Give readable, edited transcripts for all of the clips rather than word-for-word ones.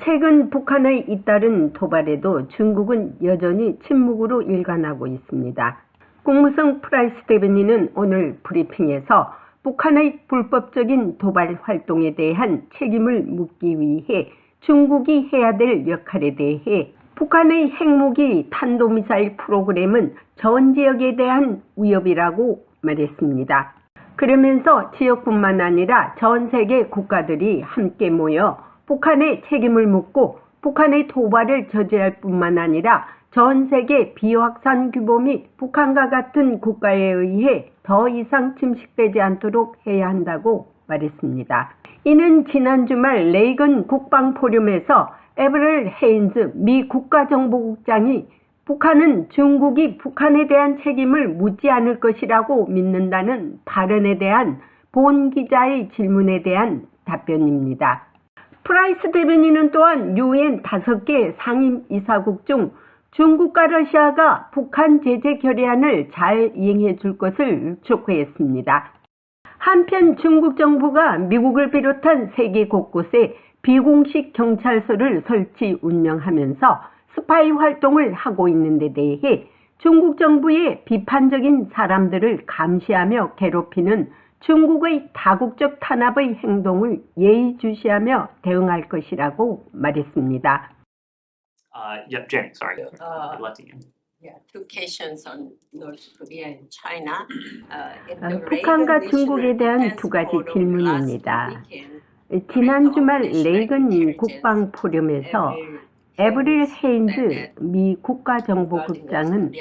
최근 북한의 잇따른 도발에도 중국은 여전히 침묵으로 일관하고 있습니다. 국무성 프라이스 대변인은 오늘 브리핑에서 북한의 불법적인 도발 활동에 대한 책임을 묻기 위해 중국이 해야 될 역할에 대해 북한의 핵무기 탄도미사일 프로그램은 전 지역에 대한 위협이라고 말했습니다. 그러면서 지역뿐만 아니라 전 세계 국가들이 함께 모여 북한의 책임을 묻고 북한의 도발을 저지할 뿐만 아니라 전 세계 비확산 규모 및 북한과 같은 국가에 의해 더 이상 침식되지 않도록 해야 한다고 말했습니다. 이는 지난 주말 레이건 국방포럼에서 에버럴 헤인즈 미 국가정보국장이 북한은 중국이 북한에 대한 책임을 묻지 않을 것이라고 믿는다는 발언에 대한 본 기자의 질문에 대한 답변입니다. 프라이스 대변인은 또한 유엔 5개 상임이사국 중 중국과 러시아가 북한 제재 결의안을 잘 이행해 줄 것을 촉구했습니다. 한편 중국 정부가 미국을 비롯한 세계 곳곳에 비공식 경찰서를 설치 운영하면서 스파이 활동을 하고 있는 데 대해 중국 정부의 비판적인 사람들을 감시하며 괴롭히는 중국의 다국적 탄압의 행동을 예의주시하며 대응할 것이라고 말했습니다. Yeah, Jenny, sorry. Letting you. Yeah, two questions on North Korea and China. 북한과 중국에 대한 두 가지 질문입니다. 지난 주말 레이건 국방 포럼에서 에버릴 헤인즈 미 국가정보국장은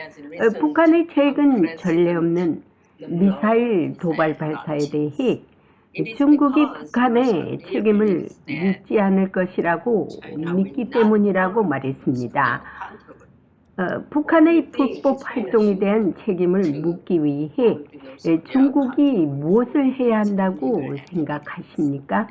북한의 최근 전례 없는 미사일 도발 발사에 대해 중국이 북한의 책임을 묻지 않을 것이라고 믿기 때문이라고 말했습니다. 북한의 불법 활동에 대한 책임을 묻기 위해 중국이 무엇을 해야 한다고 생각하십니까?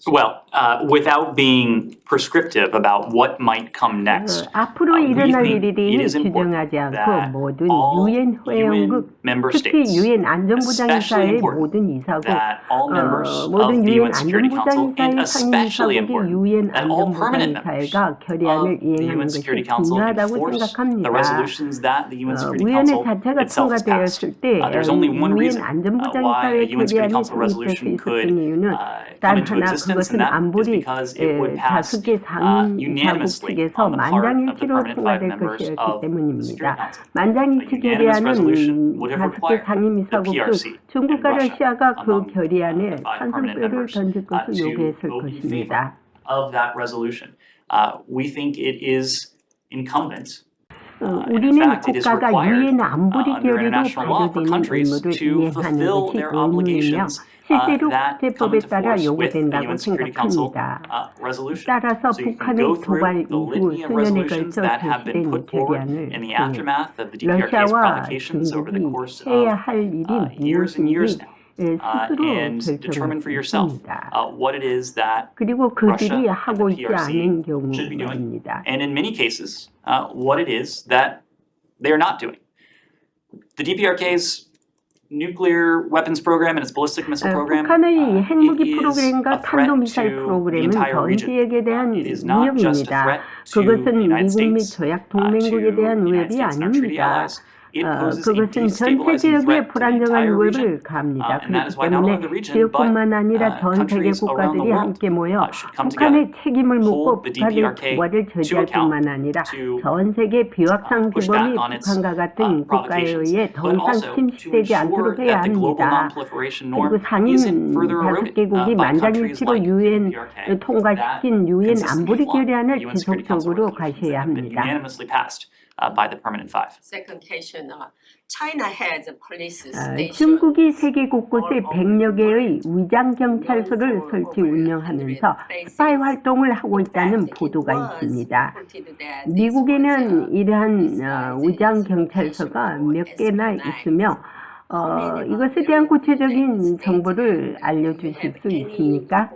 Well, without being prescriptive about what might come next, 앞으로 we 일어날 think 일에 it 대해 is important 규정하지 않고 that 모든 all 유엔 회원국, UN member 특히 states, 유엔 안전보장이사의 especially important 모든 이사국, that all members of 모든 the 유엔 UN Security Council, and 안전보장이사의 especially 상임이사국이 important 유엔 that all permanent members 안전보장이사회가 of 결의안을 the 이행하는 UN 것이 Security Council 중요하다고 enforce the 생각합니다. resolutions that the UN Security 위원회 Council 자체가 itself has passed. 통과되었을 때 There's only one 유엔 reason why 안전보장이사회 a UN Security 결의안이 Council 성립될 수 resolution 있었던 could 이유는 come 단 into 하나, existence, 그것은 and that is 안보리 because it would pass 5개 상임이사국 unanimously 측에서 on the part of the 만장일치로 permanent five 통과될 members 것이었기 of the 때문입니다. Security Council. 만장일치 A unanimous resolution 결의안은 would have 5개 required the 상임이사국 중 PRC 중국과 and Russia 러시아가 그 among 결의안에 the five permanent 찬성표를 members 던질 것을 to 요구했을 vote in favor 것입니다. of that resolution. We think it is incumbent. In 우리는 fact, it is 국가가 required 유엔 안보리 under 결의로 international law for 발효되는 countries 의무를 to 이행하는 fulfill 것이 their 의무이며 obligations 실제로 that come 국제법에 into 따라 force with the 요구된다고 UN Security Council 생각합니다. resolution. 따라서 So you can 북한의 go 도발 through the 이후 litany of 수년에 resolutions 걸쳐 that have been 제시된 put forward 결의안을 in the 통해 aftermath of the DPRK's 러시아와 provocations over the 중국이 course 해야 of 할 일이 years and years 무엇인지 now. 스스로 And determine for yourself 결정했습니다. what it is that 그리고 그들이 Russia and 하고 the 있지 PRC 않은 경우 should be doing, 말입니다. and in many cases, what it is that they are not doing. The DPRK's nuclear weapons program and its ballistic missile program, 북한의 핵무기 it is 프로그램과 a threat 탄도미사일 to the 프로그램은 entire 전 region. 지역에 대한 It is not just a 위협입니다. threat to 그것은 the United 미국 및 States, 조약 to 동맹국에 the 대한 United 위협이 States and our treaty 아닙니다. allies. It poses a 그것은 전체 destabilizing 지역에 threat to the 불안정한 entire 위협을 region. 가합니다. And that 그렇기 is why not only 때문에 the region, 지역뿐만 but 아니라 전 세계 countries around the 국가들이 world 함께 모여 should come 북한의 together, 책임을 묻고 hold the 북한의 DPRK 도발을 to 저지할 account, 뿐만 아니라 to 전 세계 비확산 push 규범이 back on its 북한과 같은 국가에 provocations, 의해 더 but 이상 also to 침식되지 ensure 않도록 해야 that the global 합니다. non-proliferation 그리고 norm 상임 isn't further eroded 5개국이 by countries 만장일치로 like the 유엔 DPRK 통과시킨 that 유엔 consistently 안보리 flaunt 결의안을 UN Security Council 지속적으로 resolutions that 가셔야 have been 합니다. unanimously passed by the Permanent Five. Second question, China has a police station. 중국이 세계 곳곳에 100여 개의 위장 경찰서를 설치 운영하면서 스파이 활동을 하고 있다는 보도가 있습니다. 미국에는 이러한 위장 경찰서가 몇 개나 있으며 이것에 대한 구체적인 정보를 알려주실 수 있습니까?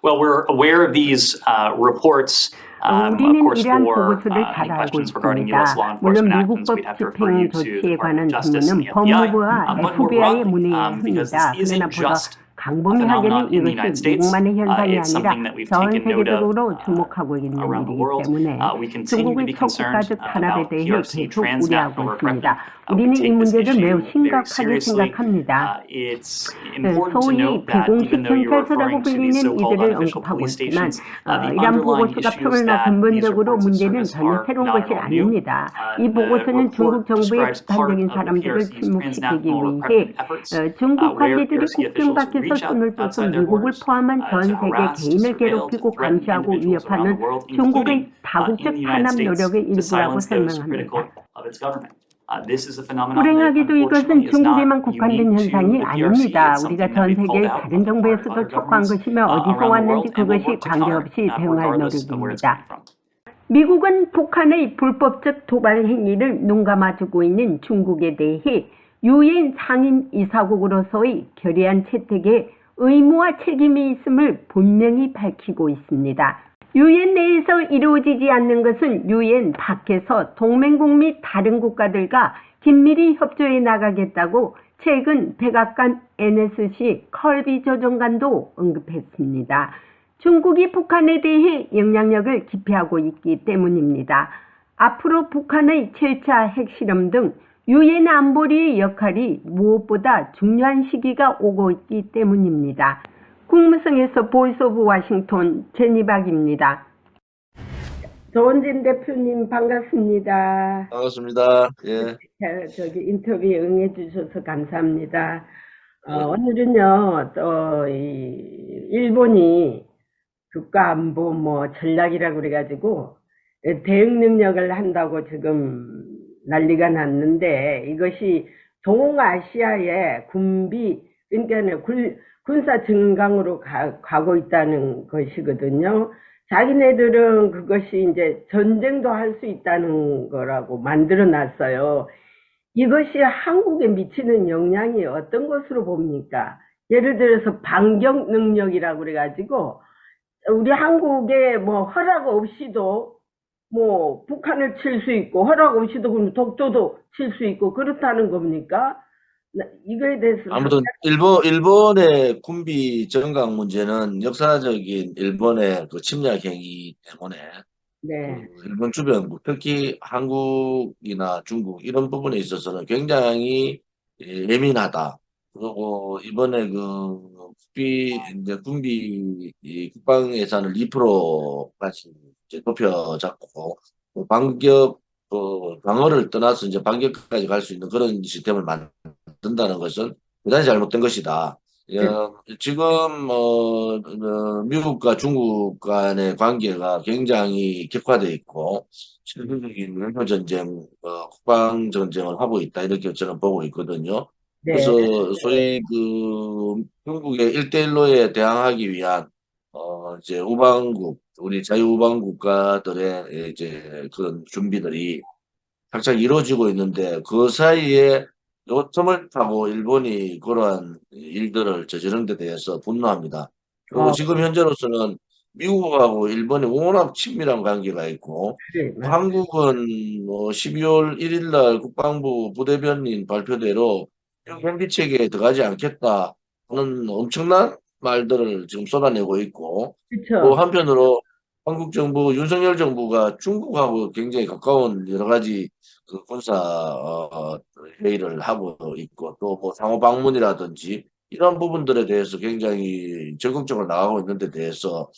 Well, we're aware of these reports. Of 우리는 course, 이러한 for 보고서를 잘 any 알고 questions regarding U.S. law 있습니다. 물론 enforcement 미국 actions, 법 we'd have to refer you 집행 to the 조치에 Department 관한 of Justice and 질문은 the FBI. 법무부와 But more FBI에 broadly, 문의해야 because 합니다. this 그러나 isn't 보다 just 광범위하게는 in the United 이것이 States. 미국만의 현상이 It's 아니라 something that we've 전 taken note of 세계적으로 주목하고 있는 around the 일이기 world. 때문에 We continue to 중국의 be concerned 척국가적 탄압에 about 대해 PRC, 계속 우려하고 transnational 있습니다. recruitment. We 우리는 이 take this 문제를 매우 issue very 심각하게 seriously. 생각합니다. It's important to 소위 note that 비공식 even though you're 경찰서라고 referring to these 불리는 so-called 이들을 unofficial 언급하고 police 있지만 stations, the 이러한 underlying 보고서가 issues 표면화 that these 근본적으로 reports of 문제는 service 전혀 are 새로운 not 것이 at all new. 아닙니다. 이 The 보고서는 중국 report 정부의 describes part 비판적인 of the 사람들을 PRC's 침묵시키기 transnational 위해 recruitment efforts, 중국 where 관리들이 PRC 국경 officials 밖에서 reach 손을 뻗어 outside their 미국을 borders 포함한 전 to 세계 harass, to 개인을 surveil, to 괴롭히고 threaten 감시하고 individuals around the 위협하는 world, 중국의 including in the 다국적 United 탄압 States, 노력의 to 일부라고 silence those 설명합니다. critical of its government. This is a phenomenon that 불행하게도 unfortunately 이것은 is not 중국에만 국한된 unique to 현상이 the PRC. 아닙니다. It's 우리가 something that 전 we've called 세계의 out 다른 on the part of 정부에서도 other 촉구한 governments 것이며 어디서 around the 왔는지 world, and we'll 그것이 work to counter 관계없이 대응할 regardless of where it's 노력입니다. coming from. 미국은 북한의 불법적 도발 행위를 눈감아주고 있는 중국에 대해 유엔 상임이사국으로서의 결의안 채택에 의무와 책임이 있음을 분명히 밝히고 있습니다. 유엔 내에서 이루어지지 않는 것은 유엔 밖에서 동맹국 및 다른 국가들과 긴밀히 협조해 나가겠다고 최근 백악관 NSC 컬비 조정관도 언급했습니다. 중국이 북한에 대해 영향력을 기피하고 있기 때문입니다. 앞으로 북한의 7차 핵실험 등 유엔 안보리의 역할이 무엇보다 중요한 시기가 오고 있기 때문입니다. 국무성에서 보이스 오브 워싱턴 제니박입니다. 조은진 대표님 반갑습니다. 반갑습니다. 예. 저기 인터뷰에 응해주셔서 감사합니다. 오늘은요, 일본이 국가안보 전략이라고 그래가지고 대응 능력을 한다고 지금 난리가 났는데 이것이 동아시아의 그러니까 군사 증강으로 가고 있다는 것이거든요. 자기네들은 그것이 이제 전쟁도 할 수 있다는 거라고 만들어 놨어요. 이것이 한국에 미치는 영향이 어떤 것으로 봅니까? 예를 들어서 반격 능력이라고 그래가지고 우리 한국에 허락 없이도 북한을 칠 수 있고 허락 없이도 그럼 독도도 칠 수 있고 그렇다는 겁니까? 이거에 대해서 아무튼 일본의 군비 증강 문제는 역사적인 일본의 그 침략 행위 때문에 네, 일본 주변국, 특히 한국이나 중국 이런 부분에 있어서는 굉장히 예민하다. 그리고 이번에 이제 군비 국방 예산을 2%까지 이제 높여잡고 반격 방어를 떠나서 이제 반격까지 갈 수 있는 그런 시스템을 만든다는 것은 대단히 잘못된 것이다. 지금 미국과 중국 간의 관계가 굉장히 격화되어 있고 실질적인 외교 전쟁, 국방 전쟁을 하고 있다 이렇게 저는 보고 있거든요. 네, 그래서 소위 중국의 1대1로에 대항하기 위한 이제 우리 자유우방 국가들의 이제 그런 준비들이 각자 이루어지고 있는데 그 사이에 요 틈을 타고 일본이 그러한 일들을 저지른 데 대해서 분노합니다. 그리고 지금 현재로서는 미국하고 일본이 워낙 친밀한 관계가 있고 네, 한국은 12월 1일 날 국방부 부대변인 발표대로 현기체계에 들어가지 않겠다 하는 엄청난 말들을 지금 쏟아내고 있고 또 그렇죠. 한편으로 한국 정부 윤석열 정부가 중국하고 굉장히 가까운 여러 가지 그 군사 회의를 하고 있고 또 상호 방문이라든지 이런 부분들에 대해서 굉장히 적극적으로 나가고 있는 데 대해서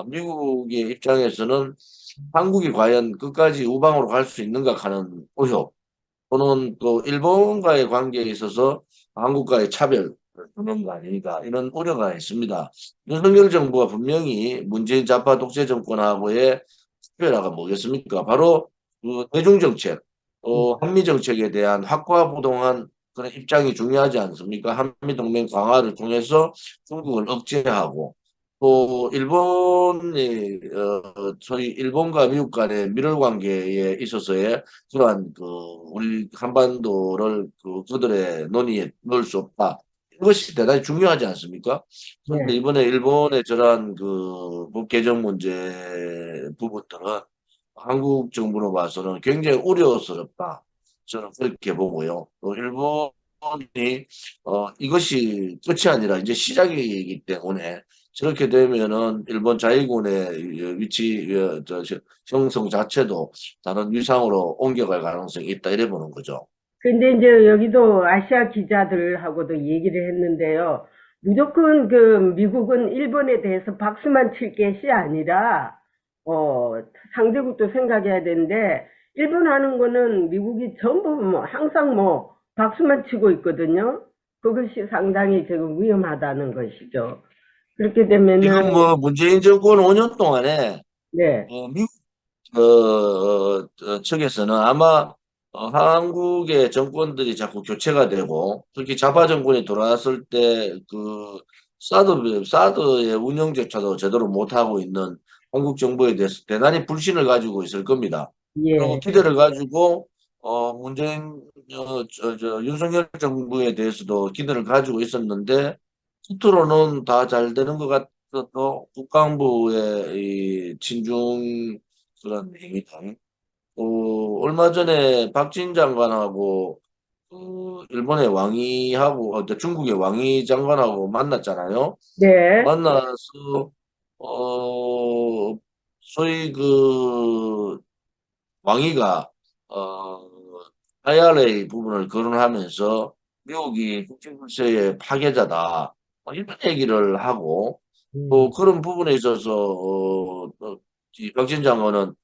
미국의 입장에서는 한국이 과연 끝까지 우방으로 갈 수 있는가 하는 의혹 또는 또 일본과의 관계에 있어서 한국과의 차별 그런 거 아닌가 이런 우려가 있습니다. 윤석열 정부가 분명히 문재인 좌파 독재 정권하고의 차별화가 뭐겠습니까? 바로 대중정책, 한미정책에 대한 확고부동한 그런 입장이 중요하지 않습니까? 한미동맹 강화를 통해서 중국을 억제하고 또 일본이 소위 일본과 미국 간의 밀월 관계에 있어서의 그러한 우리 한반도를 그들의 논의에 넣을 수 없다. 이것이 대단히 중요하지 않습니까? 그런데 네. 이번에 일본의 저러한 법 개정 문제 부분들은 한국 정부로 봐서는 굉장히 우려스럽다. 저는 그렇게 보고요. 또 일본 이것이 끝이 아니라 이제 시작이기 때문에 저렇게 되면은 일본 자위군의 위치 형성 자체도 다른 위상으로 옮겨갈 가능성이 있다 이래 보는 거죠. 근데 이제 여기도 아시아 기자들하고도 얘기를 했는데요. 무조건 그 미국은 일본에 대해서 박수만 칠 것이 아니라 어 상대국도 생각해야 되는데 일본 하는 거는 미국이 전부 뭐 항상 뭐 박수만 치고 있거든요. 그것이 상당히 지금 위험하다는 것이죠. 그렇게 되면은 지금 뭐 문재인 정권 5년 동안에 네, 미국 측에서는 아마 한국의 정권들이 자꾸 교체가 되고 특히 좌파 정권이 돌아왔을 때 그 사드의 운영조차도 제대로 못하고 있는 한국 정부에 대해서 대단히 불신을 가지고 있을 겁니다. 그리고 예, 기대를 가지고 문재인 윤석열 정부에 대해서도 기대를 가지고 있었는데 겉으로는 다 잘 되는 것 같아도 국방부의 이 친중 그런 행위들 얼마 전에 박진 장관하고 일본의 왕이하고 중국의 왕이 장관하고 만났잖아요. 네, 만나서 어 소위 그 왕이가 어 IRA 부분을 거론하면서 미국이 국제질서의 파괴자다 이런 얘기를 하고 또 음, 그런 부분에 있어서 이 박진 장관은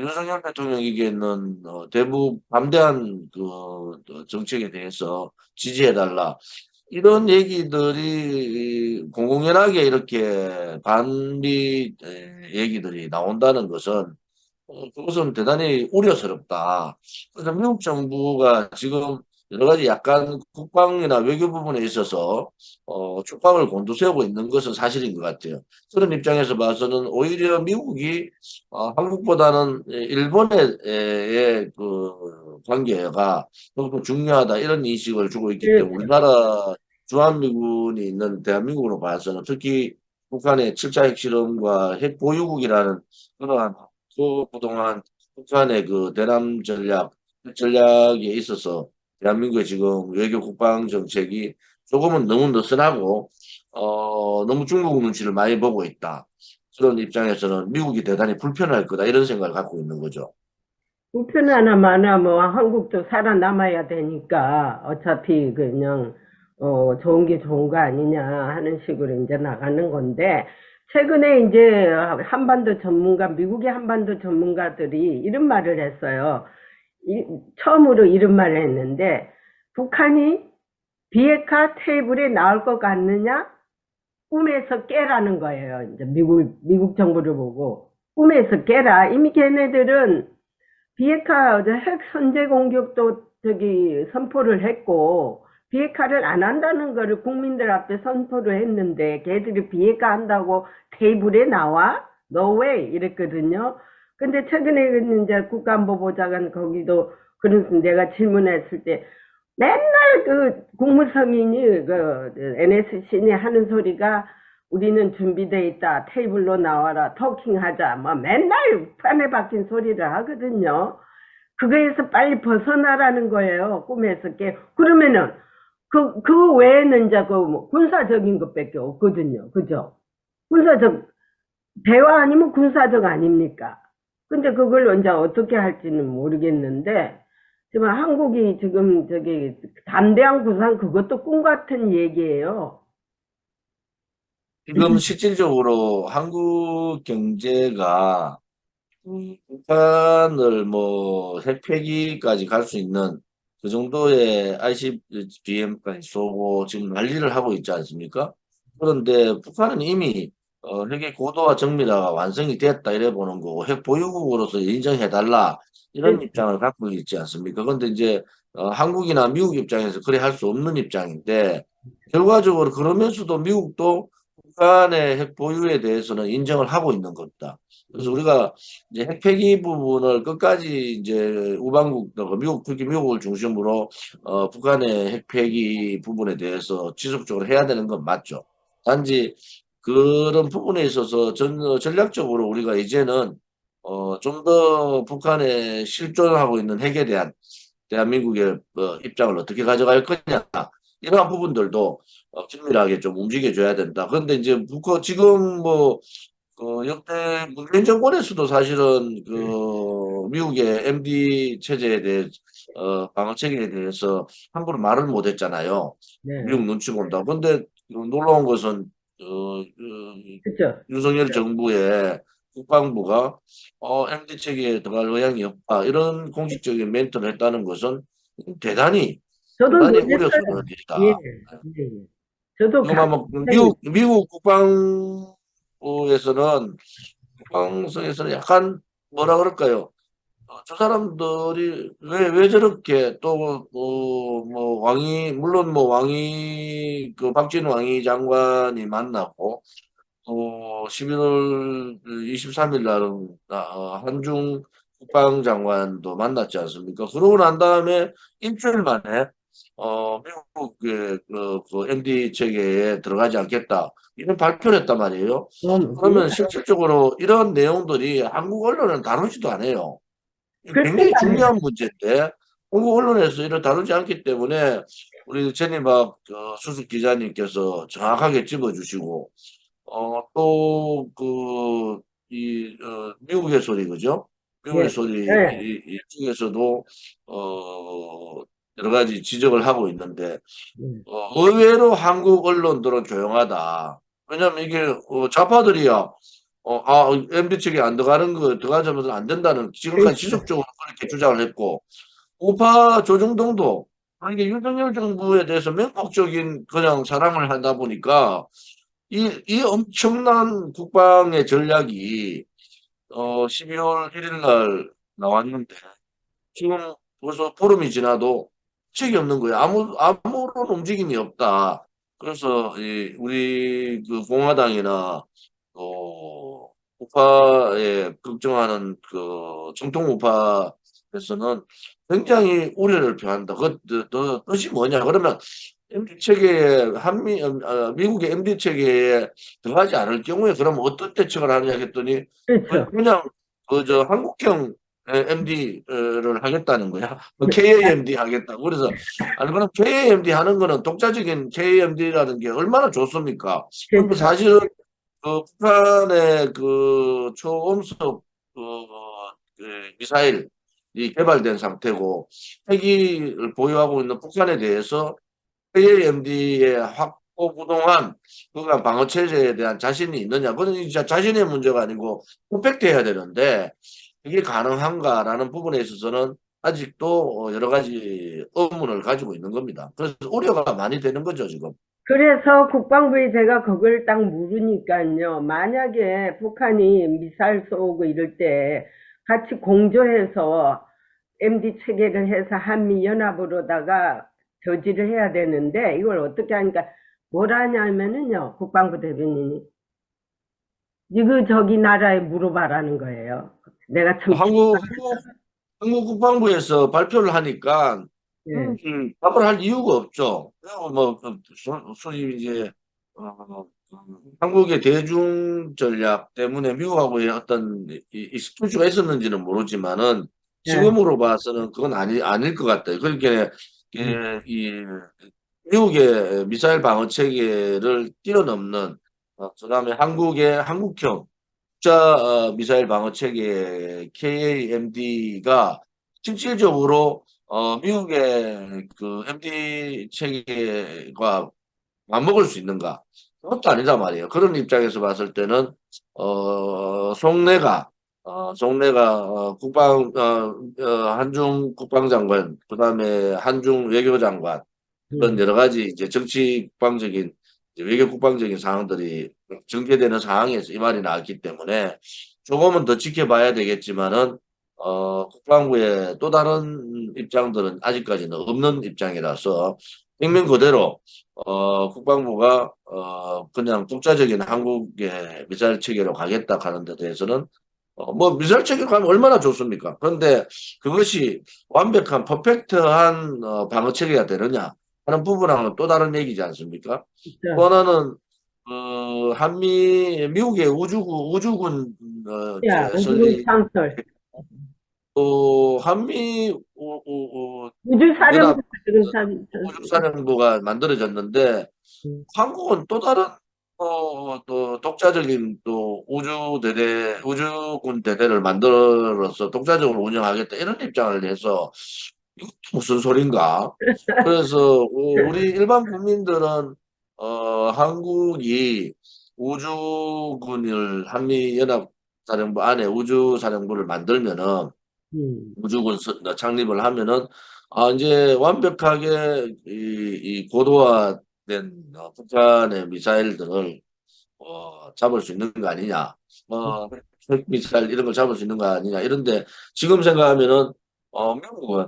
윤석열 대통령에게는 대북 담대한 정책에 대해서 지지해달라 이런 얘기들이 공공연하게 이렇게 반미 얘기들이 나온다는 것은 그것은 대단히 우려스럽다. 그래서 미국 정부가 지금 여러 가지 약간 국방이나 외교 부분에 있어서 촉각을 곤두세우고 있는 것은 사실인 것 같아요. 그런 입장에서 봐서는 오히려 미국이 한국보다는 일본의 관계가 너무 중요하다 이런 인식을 주고 있기 때문에 그렇죠. 우리나라 주한미군이 있는 대한민국으로 봐서는 특히 북한의 7차 핵실험과 핵보유국이라는 그러한 그동안 북한의 그 대남 전략에 있어서 대한민국의 지금 외교 국방 정책이 조금은 너무 느슨하고 너무 중국 눈치를 많이 보고 있다. 그런 입장에서는 미국이 대단히 불편할 거다 이런 생각을 갖고 있는 거죠. 불편하나 마나 뭐 한국도 살아남아야 되니까 어차피 그냥 좋은 게 좋은 거 아니냐 하는 식으로 이제 나가는 건데 최근에 이제 한반도 전문가 미국의 한반도 전문가들이 이런 말을 했어요. 처음으로 이런 말을 했는데 북한이 비핵화 테이블에 나올 것 같느냐? 꿈에서 깨라는 거예요. 이제 미국 정부를 보고 꿈에서 깨라. 이미 걔네들은 비핵화 핵 선제 공격도 저기 선포를 했고 비핵화를 안 한다는 거를 국민들 앞에 선포를 했는데 걔들이 비핵화 한다고 테이블에 나와? No way 이랬거든요. 근데 최근에 이제 국가안보보좌관 거기도 그래서 내가 질문했을 때 맨날 그 국무성인이 그 NSC니 하는 소리가 우리는 준비돼 있다. 테이블로 나와라. 토킹하자. 뭐 맨날 판에 박힌 소리를 하거든요. 그거에서 빨리 벗어나라는 거예요. 꿈에서 깨. 그러면은 그 외에는 이제 그 군사적인 것밖에 없거든요. 그죠? 군사적 대화 아니면 군사적 아닙니까? 근데 그걸 이제 어떻게 할지는 모르겠는데 지금 한국이 지금 저기 담대한 구상 그것도 꿈 같은 얘기예요. 지금 실질적으로 한국 경제가 북한을 뭐 핵폐기까지 갈 수 있는 그 정도의 ICBM까지 쏘고 지금 난리를 하고 있지 않습니까? 그런데 북한은 이미 핵의 고도화 정밀화가 완성이 됐다 이래 보는 거고 핵 보유국으로서 인정해달라 이런 입장을 갖고 있지 않습니까? 그런데 이제 한국이나 미국 입장에서 그래 할 수 없는 입장인데 결과적으로 그러면서도 미국도 북한의 핵 보유에 대해서는 인정을 하고 있는 겁니다. 그래서 우리가 이제 핵폐기 부분을 끝까지 이제 우방국, 미국, 특히 미국을 중심으로 북한의 핵폐기 부분에 대해서 지속적으로 해야 되는 건 맞죠. 단지 그런 부분에 있어서 전략적으로 우리가 이제는 좀 더 북한에 실존하고 있는 핵에 대한 대한민국의 입장을 어떻게 가져갈 거냐 이러한 부분들도 긴밀하게 좀 움직여줘야 된다. 그런데 이제 지금 뭐 역대 문재인 정권에서도 사실은 미국의 MD 체제에 대해 방어 체계에 대해서 함부로 말을 못했잖아요. 네. 미국 눈치 본다. 근데 놀라운 것은 그죠? 윤석열 정부의 국방부가 MD 체계에 들어갈 의향이 없다. 이런 공식적인 멘트를 했다는 것은 대단히 저도 대단히 놀랐어요. 우려스러운 예, 일이다. 예. 저도 지금 아마 미국 국방부에서는 국방성에서는 약간 뭐라 그럴까요? 저 사람들이 왜 저렇게 또, 뭐, 물론 뭐 그 박진 왕이 장관이 만나고, 11월 23일 날은, 한중 국방장관도 만났지 않습니까? 그러고 난 다음에 일주일 만에, 미국의 MD 체계에 들어가지 않겠다. 이런 발표를 했단 말이에요. 그러면 실질적으로 이런 내용들이 한국 언론은 다루지도 않아요. 굉장히 중요한 문제인데 한국 언론에서 이를 다루지 않기 때문에 우리 제니박 수석 기자님께서 정확하게 짚어주시고 또 미국의 소리 그죠? 미국의 예, 소리 예. 이쪽에서도 여러 가지 지적을 하고 있는데 예. 의외로 한국 언론들은 조용하다. 왜냐면 이게 좌파들이야. MB 측에 안 들어가는 거 들어가자마자 안 된다는 지금까지 지속적으로 그렇게 주장을 했고 우파 조중동도 이게 윤석열 정부에 대해서 맹목적인 그냥 사랑을 하다 보니까 이 엄청난 국방의 전략이 12월 1일 날 나왔는데 지금 벌써 보름이 지나도 책이 없는 거예요. 아무런 움직임이 없다. 그래서 우리 공화당이나 우파에 걱정하는 정통 우파에서는 굉장히 우려를 표한다. 뜻이 뭐냐? 그러면 MD 체계에 미국의 MD 체계에 들어가지 않을 경우에 그러면 어떤 대책을 하느냐 했더니 그렇죠. 그냥 저 한국형 MD를 하겠다는 거야. KAMD 하겠다. 그래서 아니 그럼 KAMD 하는 거는 독자적인 KAMD라는 게 얼마나 좋습니까? 그럼 그렇죠. 사실은 북한의 초음속 미사일이 개발된 상태고 핵을 보유하고 있는 북한에 대해서 KAMD의 확고부동한 그간 방어 체제에 대한 자신이 있느냐? 그건 진짜 자신의 문제가 아니고 퍼펙트해야 되는데 이게 가능한가라는 부분에 있어서는 아직도 여러 가지 의문을 가지고 있는 겁니다. 그래서 우려가 많이 되는 거죠, 지금. 그래서 국방부에 제가 그걸 딱 물으니까요. 만약에 북한이 미사일 쏘고 이럴 때 같이 공조해서 MD 체계를 해서 한미연합으로다가 저지를 해야 되는데 이걸 어떻게 하니까 뭐라 하냐면은요. 국방부 대변인이 이거 저기 나라에 물어봐라는 거예요. 내가 참 한국 국방부에서 발표를 하니까 예. 답을 할 이유가 없죠. 그리고 소위 이제 한국의 대중 전략 때문에 미국하고의 어떤 스토리가 있었는지는 모르지만은 예. 지금으로 봐서는 그건 아닐 것 같아요. 그러니까 이 미국의 미사일 방어 체계를 뛰어넘는 그다음에 한국의 한국형 국자 미사일 방어 체계 KAMD가 실질적으로 미국의 MD 체계가 맞먹을 수 있는가? 그것도 아니다 말이에요. 그런 입장에서 봤을 때는 송내가 한중 국방장관, 그다음에 한중 외교장관 그런 여러 가지 이제 정치 국방적인 외교 국방적인 상황들이 전개되는 상황에서 이 말이 나왔기 때문에 조금은 더 지켜봐야 되겠지만은 국방부의 또 다른 입장들은 아직까지는 없는 입장이라서 액면 그대로 국방부가 그냥 독자적인 한국의 미사일 체계로 가겠다 하는 데 대해서는 뭐 미사일 체계로 가면 얼마나 좋습니까? 그런데 그것이 완벽한 퍼펙트한 방어 체계가 되느냐 하는 부분하고는 또 다른 얘기지 않습니까? 또 하나는 미국의 우주군 야, 우주군 설립 창설. 또 한미 우주사령부 연합 지금 우주사령부가 만들어졌는데 한국은 또 다른 또 독자적인 또 우주군 대대를 만들어서 독자적으로 운영하겠다 이런 입장을 내서 이것도 무슨 소린가? 그래서 우리 일반 국민들은 한국이 우주군을 한미연합사령부 안에 우주사령부를 만들면은 우주군 창립을 하면은 이제 완벽하게 이 고도화된 북한의 미사일들을 잡을 수 있는 거 아니냐, 핵미사일 이런 걸 잡을 수 있는 거 아니냐 이런데 지금 생각하면은 미국은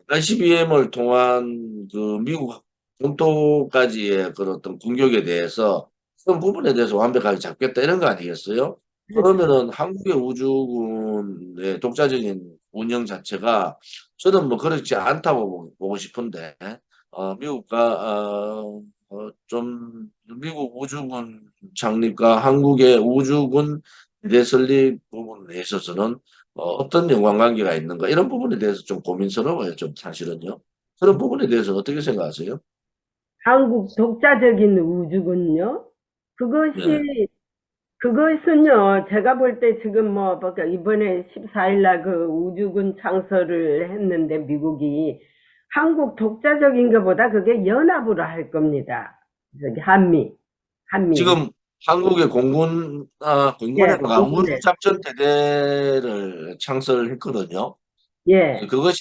ICBM을 통한 그 미국 본토까지의 그런 어떤 공격에 대해서 그런 부분에 대해서 완벽하게 잡겠다 이런 거 아니겠어요? 그러면은 한국의 우주군의 독자적인 운영 자체가 저는 뭐 그렇지 않다고 보고 싶은데 미국과 좀 미국 우주군 창립과 한국의 우주군 대대 설립 부분에 있어서는 어떤 연관관계가 있는가 이런 부분에 대해서 좀 고민스러워요. 좀 사실은요. 그런 부분에 대해서 어떻게 생각하세요? 한국 독자적인 우주군요. 네. 그것은요, 제가 볼 때 지금 뭐, 이번에 14일 날 그 우주군 창설을 했는데, 미국이 한국 독자적인 것보다 그게 연합으로 할 겁니다. 저기, 한미. 지금 한국의 예, 공군회가 공군에. 우주작전대대를 창설했거든요. 예, 그것이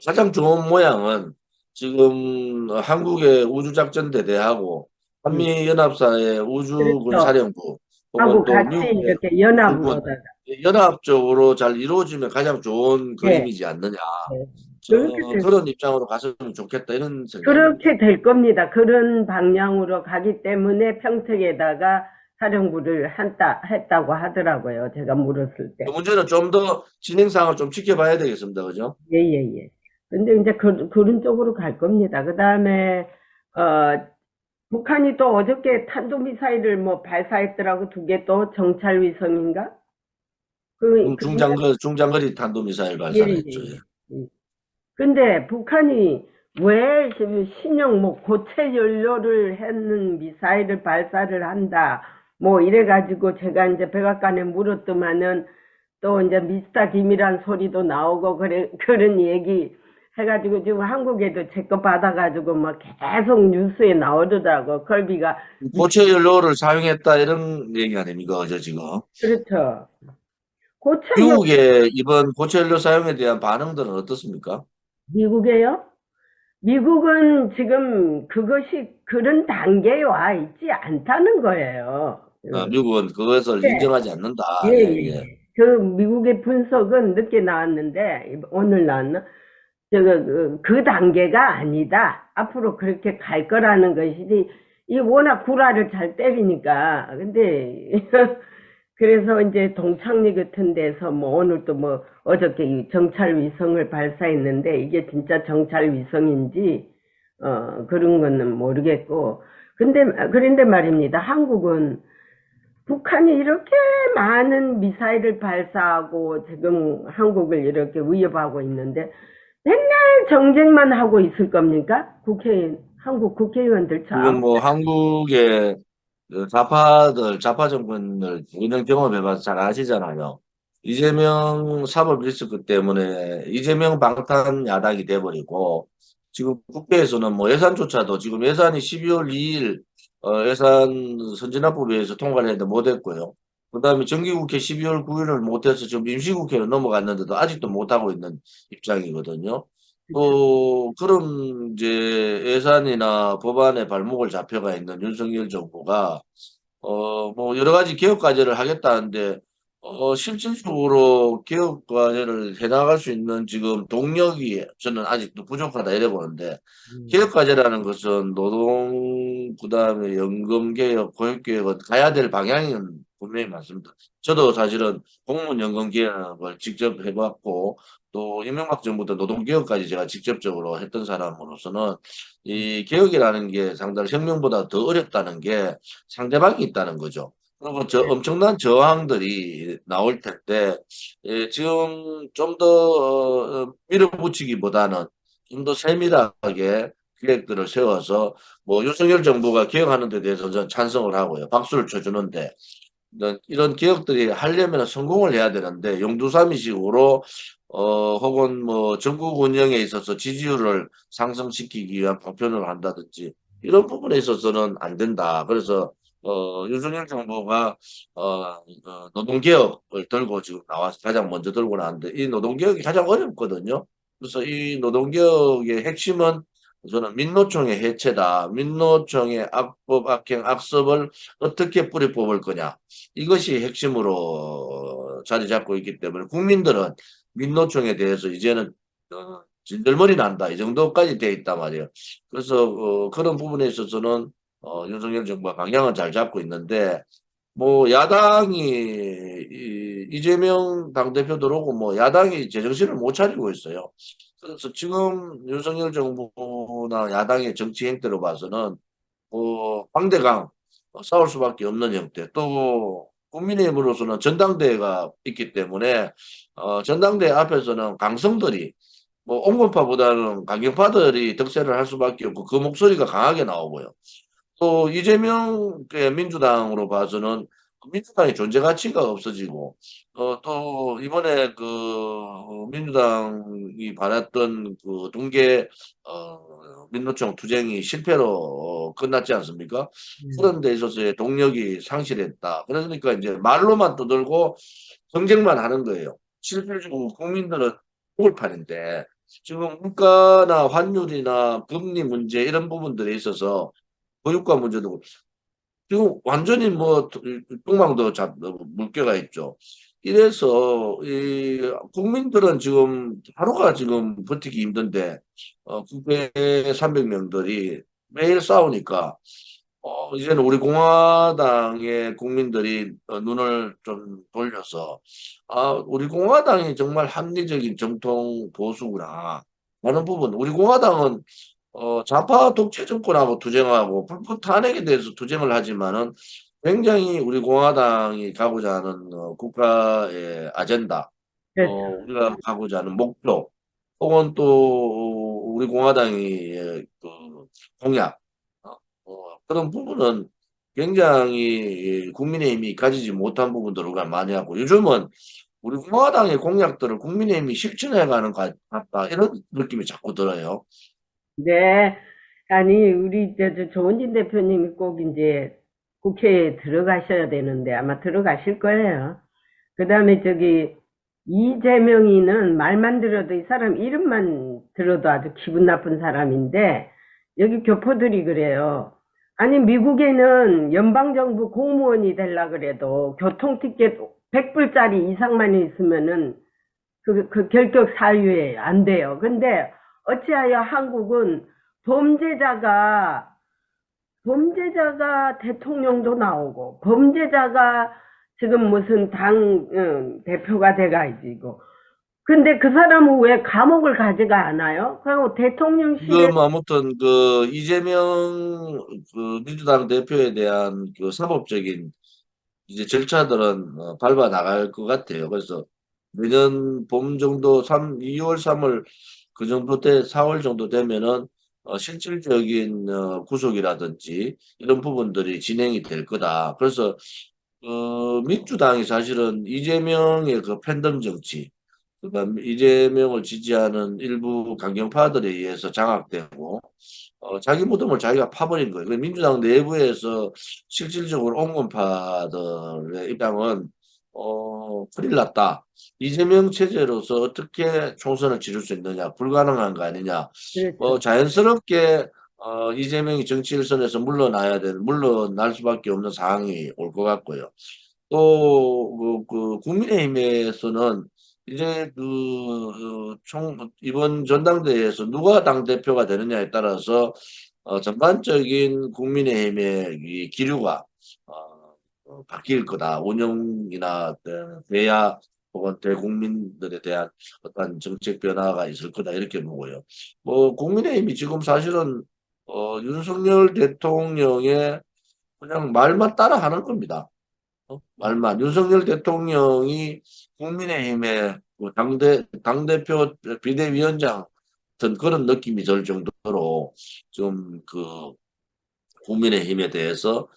가장 좋은 모양은 지금 한국의 우주작전대대하고 음, 한미연합사의 우주군 그렇죠. 사령부 하고 혹은 또 같이 미국의 이렇게 우주군 연합으로다가. 연합적으로 잘 이루어지면 가장 좋은 예, 그림이지 않느냐. 예. 그렇게 그런 입장으로 갔으면 좋겠다 이런 생각입니다. 그렇게 될 겁니다. 그런 방향으로 가기 때문에 평택에다가 사령부를 했다고 하더라고요. 제가 물었을 그 때. 문제는 좀 더 진행상을 좀 지켜봐야 되겠습니다. 그죠? 예, 예, 예. 근데 이제 그런 쪽으로 갈 겁니다. 그 다음에, 북한이 또 어저께 탄도미사일을 뭐 발사했더라고, 두 개 또 정찰위성인가? 중장거리 탄도미사일 예, 발사를 예, 했죠. 예. 예. 예. 근데 북한이 왜 지금 신형 뭐 고체 연료를 했는 미사일을 발사를 한다. 뭐 이래가지고 제가 이제 백악관에 물었더만은 또 이제 미스터 김이란 소리도 나오고 그런 얘기 해가지고 지금 한국에도 제 거 받아가지고 막 계속 뉴스에 나오더라고. 컬비가 고체 연료를 사용했다 이런 얘기 아닙니까? 어제 지금. 그렇죠. 고체 연료 미국의 이번 고체 연료 사용에 대한 반응들은 어떻습니까? 미국에요? 미국은 지금 그것이 그런 단계에 와 있지 않다는 거예요. 미국은 그것을 네. 인정하지 않는다. 예, 예, 예, 예. 예. 그 미국의 분석은 늦게 나왔는데 오늘 나왔나? 그 단계가 아니다. 앞으로 그렇게 갈 거라는 것이지. 이 워낙 구라를 잘 때리니까. 근데 그래서 이제 동창리 같은 데서 뭐 오늘 또 뭐 어저께 이 정찰 위성을 발사했는데 이게 진짜 정찰 위성인지 그런 거는 모르겠고. 그런데 말입니다. 한국은 북한이 이렇게 많은 미사일을 발사하고 지금 한국을 이렇게 위협하고 있는데 맨날 정쟁만 하고 있을 겁니까? 한국 국회의원들 지금 참. 뭐 한국의 그 좌파 정권을 이런 경험해봐서 잘 아시잖아요. 이재명 사법 리스크 때문에 이재명 방탄 야당이 돼버리고 지금 국회에서는 뭐 예산조차도 지금 예산이 12월 2일 예산 선진화법에서 통과를 했는데 못했고요. 그다음에 정기국회 12월 9일을 못해서 지금 임시국회로 넘어갔는데도 아직도 못하고 있는 입장이거든요. 또 그런 이제 예산이나 법안에 발목을 잡혀가 있는 윤석열 정부가 뭐 여러 가지 개혁 과제를 하겠다는데 실질적으로 개혁 과제를 해나갈 수 있는 지금 동력이 저는 아직도 부족하다 이래 보는데 개혁 과제라는 것은 노동 그다음에 연금 개혁, 고용 개혁은 가야 될 방향은 분명히 맞습니다. 저도 사실은 공무원 연금 개혁을 직접 해봤고 또 이명박 정부 때 노동개혁까지 제가 직접적으로 했던 사람으로서는 이 개혁이라는 게 상당히 혁명보다 더 어렵다는 게 상대방이 있다는 거죠. 그리고 저 엄청난 저항들이 나올 텐데, 지금 좀 더 밀어붙이기보다는 좀 더 세밀하게 계획들을 세워서 뭐 윤석열 정부가 개혁하는 데 대해서 저는 찬성을 하고요. 박수를 쳐주는데, 이런 기업들이 하려면 성공을 해야 되는데 용두사미식으로 혹은 뭐 전국 운영에 있어서 지지율을 상승시키기 위한 방편을 한다든지 이런 부분에 있어서는 안 된다. 그래서 윤석열 정부가 노동개혁을 들고 지금 나와서 가장 먼저 들고 나왔는데 이 노동개혁이 가장 어렵거든요. 그래서 이 노동개혁의 핵심은 저는 민노총의 해체다. 민노총의 악법, 악행, 악습을 어떻게 뿌리 뽑을 거냐. 이것이 핵심으로 자리 잡고 있기 때문에 국민들은 민노총에 대해서 이제는 진들머리 난다 이 정도까지 돼 있단 말이에요. 그래서 그런 부분에 있어서는 윤석열 정부가 방향은 잘 잡고 있는데 뭐 야당이 이재명 당대표 들어오고 뭐 야당이 제정신을 못 차리고 있어요. 그래서 지금 윤석열 정부나 야당의 정치 행태로 봐서는 황대강 싸울 수밖에 없는 형태. 또 국민의힘으로서는 전당대회가 있기 때문에 전당대회 앞에서는 강성들이 뭐 온건파보다는 강경파들이 득세를 할 수밖에 없고 그 목소리가 강하게 나오고요. 또 이재명의 민주당으로 봐서는 민주당의 존재 가치가 없어지고 또 이번에 민주당이 받았던 그 동계 민노총 투쟁이 실패로 끝났지 않습니까? 그런 데 있어서의 동력이 상실했다. 그러니까 이제 말로만 떠들고 경쟁만 하는 거예요. 실질적으로 국민들은 우울판인데 지금 물가나 환율이나 금리 문제 이런 부분들에 있어서 보육과 문제도 지금 완전히 뭐 똥망도 물개가 있죠. 이래서 이 국민들은 지금 하루가 지금 버티기 힘든데 국회 300명들이 매일 싸우니까 이제는 우리 공화당의 국민들이 눈을 좀 돌려서 우리 공화당이 정말 합리적인 정통 보수구나 하는 부분. 우리 공화당은 좌파 독재 정권하고 투쟁하고 불법 탄핵에 대해서 투쟁을 하지만은 굉장히 우리 공화당이 가고자 하는 국가의 아젠다, 그렇죠. 우리가 가고자 하는 목표, 혹은 또 우리 공화당의 그 공약, 그런 부분은 굉장히 국민의힘이 가지지 못한 부분들을 많이 하고 요즘은 우리 공화당의 공약들을 국민의힘이 실천해가는 것 같다 이런 느낌이 자꾸 들어요. 네. 아니, 우리, 조은진 대표님이 꼭 이제 국회에 들어가셔야 되는데 아마 들어가실 거예요. 그 다음에 이재명이는 말만 들어도 이 사람 이름만 들어도 아주 기분 나쁜 사람인데 여기 교포들이 그래요. 아니, 미국에는 연방정부 공무원이 되려 그래도 교통티켓 100불짜리 이상만 있으면은 그 결격 사유에 안 돼요. 근데 어찌하여 한국은 범죄자가 대통령도 나오고 범죄자가 지금 무슨 당 대표가 돼가지고 근데 그 사람은 왜 감옥을 가지가 않아요? 그리고 대통령실에 지금 아무튼 이재명 민주당 대표에 대한 사법적인 이제 절차들은 밟아 나갈 것 같아요. 그래서 내년 봄 정도 2월 3월 그 정도 4월 정도 되면은 실질적인 구속이라든지 이런 부분들이 진행이 될 거다. 그래서 민주당이 사실은 이재명의 그 팬덤 정치, 그러니까 이재명을 지지하는 일부 강경파들에 의해서 장악되고 자기 무덤을 자기가 파버린 거예요. 민주당 내부에서 실질적으로 온건파들의 입장은 큰일 났다. 이재명 체제로서 어떻게 총선을 치를 수 있느냐, 불가능한 거 아니냐. 그렇죠. 자연스럽게 이재명이 정치 일선에서 물러날 수밖에 없는 상황이 올 것 같고요. 또 국민의힘에서는 이제 이번 전당대회에서 누가 당대표가 되느냐에 따라서 전반적인 국민의힘의 이 기류가 바뀔 거다. 운영이나 대야 혹은 대국민들에 대한 어떤 정책 변화가 있을 거다. 이렇게 보고요. 국민의힘이 지금 사실은 윤석열 대통령의 그냥 말만 따라 하는 겁니다. 말만 윤석열 대통령이 국민의힘의 그 당대표 비대위원장 같은 그런 느낌이 들 정도로 좀 그 국민의힘에 대해서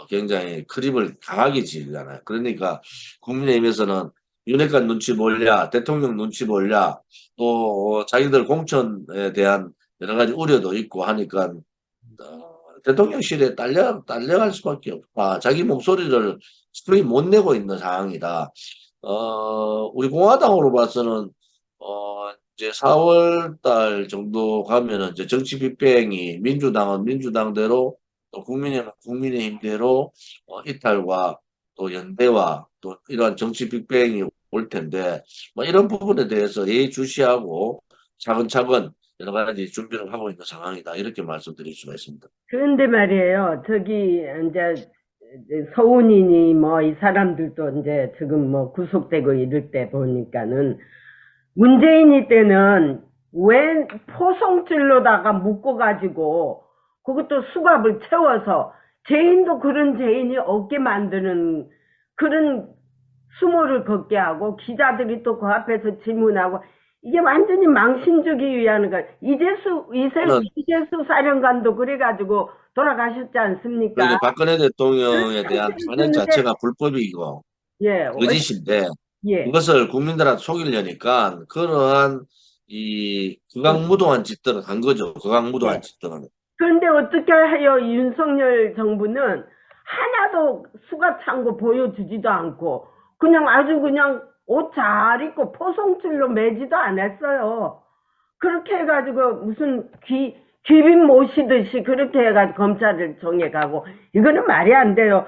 굉장히 크립을 강하게 지으잖아요. 그러니까 국민의힘에서는 윤핵관 눈치 보랴, 대통령 눈치 보랴, 또 자기들 공천에 대한 여러 가지 우려도 있고 하니까 대통령실에 딸려갈 수밖에 없다. 자기 목소리를 거의 못 내고 있는 상황이다. 우리 공화당으로 봐서는, 이제 4월 달 정도 가면은 이제 정치 빅뱅이 민주당은 민주당대로 또 국민의힘은 국민의힘대로 이탈과 또 연대와 또 이러한 정치 빅뱅이 올 텐데, 뭐 이런 부분에 대해서 예의주시하고 차근차근 여러 가지 준비를 하고 있는 상황이다. 이렇게 말씀드릴 수가 있습니다. 그런데 말이에요. 저기 이제 서훈이니 뭐 이 사람들도 이제 지금 뭐 구속되고 이럴 때 보니까는 문재인이 때는 왜 포송줄로다가 묶어가지고 그것도 수갑을 채워서 죄인도 그런 죄인이 없게 만드는 그런 수모를 걷게 하고 기자들이 또 그 앞에서 질문하고 이게 완전히 망신 주기 위한 거. 이재수 사령관도 그래가지고 돌아가셨지 않습니까? 그러니까 박근혜 대통령에 대한 탄핵 그런데 자체가 불법이고 예, 거짓인데 예, 그것을 국민들한테 속이려니까 그러한 이 극악무도한 짓들을 한 거죠. 극악무도한 예. 짓들은. 그런데 어떻게 하여 윤석열 정부는 하나도 수갑 찬 거 보여주지도 않고 그냥 아주 그냥 옷 잘 입고 포송줄로 매지도 않았어요. 그렇게 해가지고 무슨 귀빈 모시듯이 그렇게 해가지고 검찰을 정해가고 이거는 말이 안 돼요.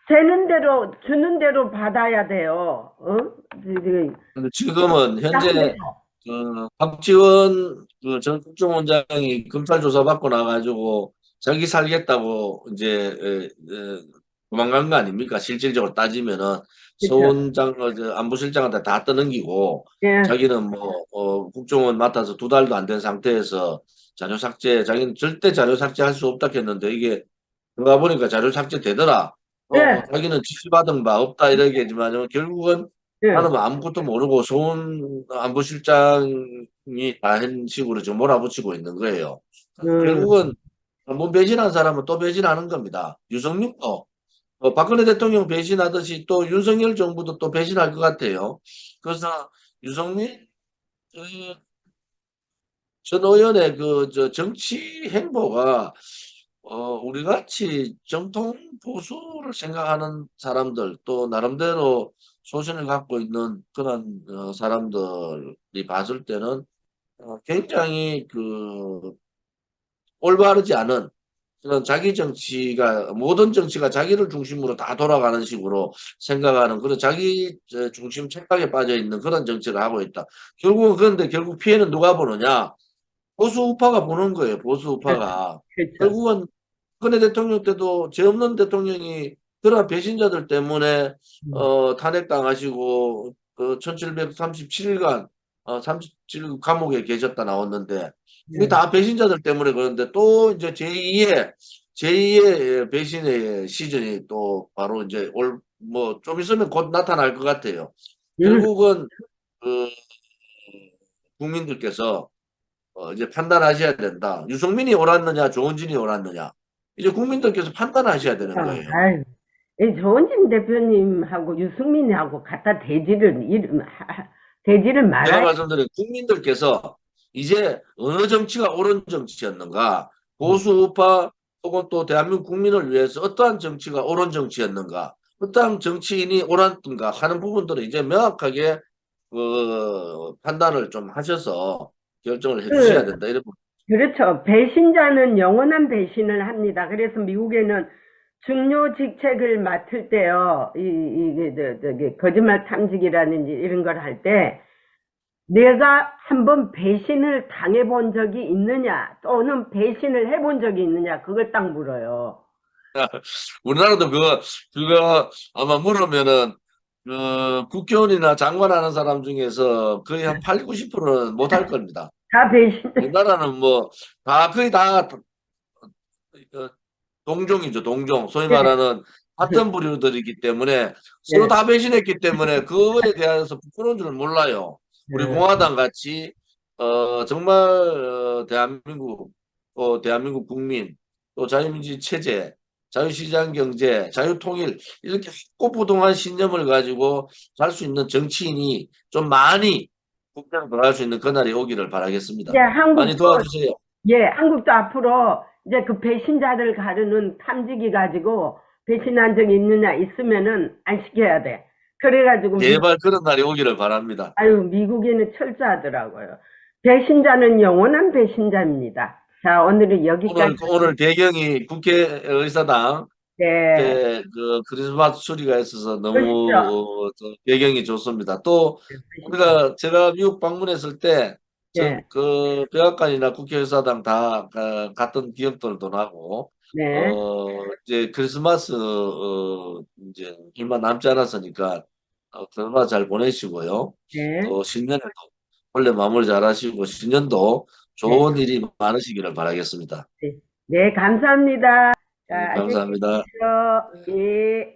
되는 대로 주는 대로 받아야 돼요. 근데 지금은 현재 박지원 전 국정원장이 검찰 조사 받고 나가지고 자기 살겠다고 이제 도망간 거 아닙니까? 실질적으로 따지면은 서훈 안보실장한테 다 떠넘기고 예, 자기는 뭐 국정원 맡아서 2달도 안 된 상태에서 자료 삭제, 자기는 절대 자료 삭제할 수 없다 했는데 이게 들어가 보니까 자료 삭제 되더라. 예, 자기는 지시받은 바 없다 이렇게 하지만 결국은 예. 나는 뭐 아무것도 모르고 서훈 안보실장이 다 한 식으로 지금 몰아붙이고 있는 거예요. 결국은 뭐 배신한 사람은 또 배신하는 겁니다. 유승민도 박근혜 대통령 배신하듯이 또 윤석열 정부도 또 배신할 것 같아요. 그래서 유승민 전 의원의 저 정치 행보가 우리 같이 정통 보수를 생각하는 사람들 또 나름대로 소신을 갖고 있는 그런 사람들이 봤을 때는 굉장히 올바르지 않은 그런 자기 정치가 모든 정치가 자기를 중심으로 다 돌아가는 식으로 생각하는 그런 자기 중심 착각에 빠져 있는 그런 정치를 하고 있다. 그런데 결국 피해는 누가 보느냐? 보수 우파가 보는 거예요. 보수 우파가. 그렇죠. 결국은 박근혜 대통령 때도 죄 없는 대통령이 그런 배신자들 때문에 탄핵당하시고 1737일간 37일 감옥에 계셨다 나왔는데 이게 다 배신자들 때문에 그런데 또 이제 제2의 배신의 시즌이 또 바로 이제 뭐 좀 있으면 곧 나타날 것 같아요. 결국은 국민들께서 이제 판단하셔야 된다. 유승민이 옳았느냐, 조원진이 옳았느냐. 이제 국민들께서 판단하셔야 되는 거예요. 아유, 이 조원진 대표님하고 유승민하고 갖다 대지를 제가 말아야 말씀드린 국민들께서 이제 어느 정치가 옳은 정치였는가, 보수 우파 혹은 또 대한민국 국민을 위해서 어떠한 정치가 옳은 정치였는가, 어떠한 정치인이 옳았던가 하는 부분들을 이제 명확하게 판단을 좀 하셔서 결정을 해주셔야 된다. 이런 그렇죠. 배신자는 영원한 배신을 합니다. 그래서 미국에는 중요 직책을 맡을 때요, 저기, 거짓말 탐지기라든지 이런 걸 할 때, 내가 한번 배신을 당해본 적이 있느냐, 또는 배신을 해본 적이 있느냐, 그걸 딱 물어요. 우리나라도 그거 아마 물으면은 국회의원이나 장관하는 사람 중에서 거의 한 8, 90%는 못할 겁니다. 다 배신, 우리나라는 뭐 다 거의 다 동종이죠, 동종. 소위 네. 말하는 같은 부류들이기 때문에 서로 네. 다 배신했기 때문에 그거에 대해서 부끄러운 줄 몰라요. 우리 네. 공화당 같이 정말 대한민국 국민 또 자유민주주의 체제, 자유시장 경제, 자유통일 이렇게 확고부동한 신념을 가지고 갈 수 있는 정치인이 좀 많이 국회로 들어갈 수 있는 그날이 오기를 바라겠습니다. 이제 많이 도와주세요. 한국도 앞으로 이제 그 배신자들 가르는 탐지기 가지고 배신한 적이 있느냐 있으면은 안 시켜야 돼. 그래가지고 제발 그런 날이 오기를 바랍니다. 미국에는 철저하더라고요. 배신자는 영원한 배신자입니다. 자, 오늘은 여기까지. 오늘 배경이 국회의사당 네. 그 크리스마스 추리가 있어서 너무 그렇죠. 배경이 좋습니다. 또 제가 미국 방문했을 때 네. 그 백악관이나 국회의사당 다 갔던 기억들도 나고 네. 이제 크리스마스 이제 얼마 남지 않았으니까 크리스마스 잘 보내시고요. 네. 또 신년에도 원래 마무리 잘 하시고 신년도 좋은 일이 많으시기를 바라겠습니다. 네, 감사합니다. 자, 네, 안녕히 감사합니다. 계십시오. 예.